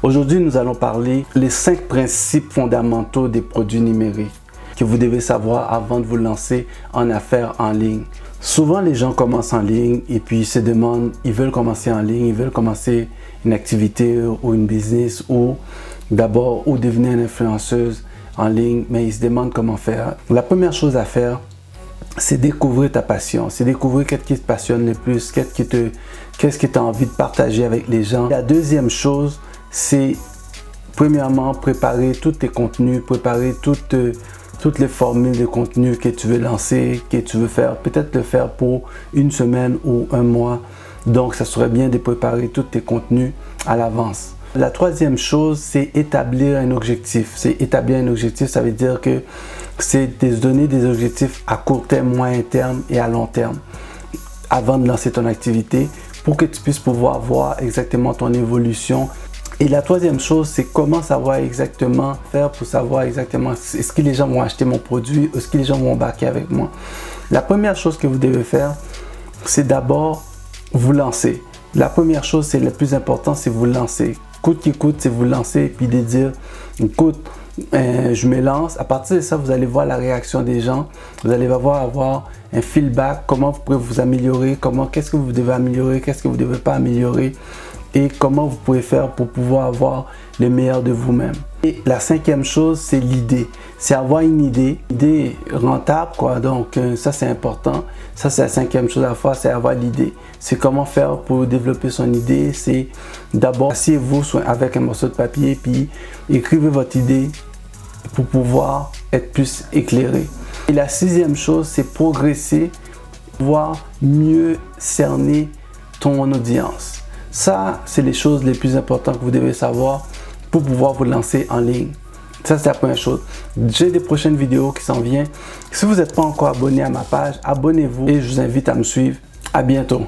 Aujourd'hui, nous allons parler les 5 principes fondamentaux des produits numériques que vous devez savoir avant de vous lancer en affaires en ligne. Souvent, les gens commencent en ligne et puis ils se demandent, ils veulent commencer en ligne, ils veulent commencer une activité ou une business ou d'abord ou devenir une influenceuse en ligne, mais ils se demandent comment faire. La première chose à faire, c'est découvrir ta passion, c'est découvrir qu'est-ce qui te passionne le plus, qu'est-ce que tu as envie de partager avec les gens. La deuxième chose, c'est premièrement préparer tous tes contenus, préparer toutes les formules de contenu que tu veux lancer, que tu veux faire, peut-être le faire pour une semaine ou un mois. Donc, ça serait bien de préparer tous tes contenus à l'avance. La troisième chose, c'est établir un objectif. C'est établir un objectif, ça veut dire que c'est de se donner des objectifs à court terme, moyen terme et à long terme avant de lancer ton activité pour que tu puisses pouvoir voir exactement ton évolution. Et la troisième chose, c'est comment savoir exactement faire pour savoir exactement est-ce que les gens vont acheter mon produit, est-ce que les gens vont embarquer avec moi. La première chose que vous devez faire, c'est d'abord vous lancer. La première chose, c'est le plus important, c'est vous lancer. Coûte qui coûte, c'est vous lancer et puis de dire, écoute, je me lance. À partir de ça, vous allez voir la réaction des gens. Vous allez avoir un feedback, comment vous pouvez vous améliorer, qu'est-ce que vous devez améliorer, qu'est-ce que vous ne devez pas améliorer et comment vous pouvez faire pour pouvoir avoir le meilleur de vous-même. Et la cinquième chose, c'est l'idée. C'est avoir une idée rentable, quoi. Donc, ça, c'est important. Ça, c'est la cinquième chose à faire, c'est avoir l'idée. C'est comment faire pour développer son idée. C'est d'abord, asseyez-vous avec un morceau de papier, puis écrivez votre idée pour pouvoir être plus éclairé. Et la sixième chose, c'est progresser, pouvoir mieux cerner ton audience. Ça, c'est les choses les plus importantes que vous devez savoir pour pouvoir vous lancer en ligne. Ça, c'est la première chose. J'ai des prochaines vidéos qui s'en viennent. Si vous n'êtes pas encore abonné à ma page, abonnez-vous et je vous invite à me suivre. À bientôt.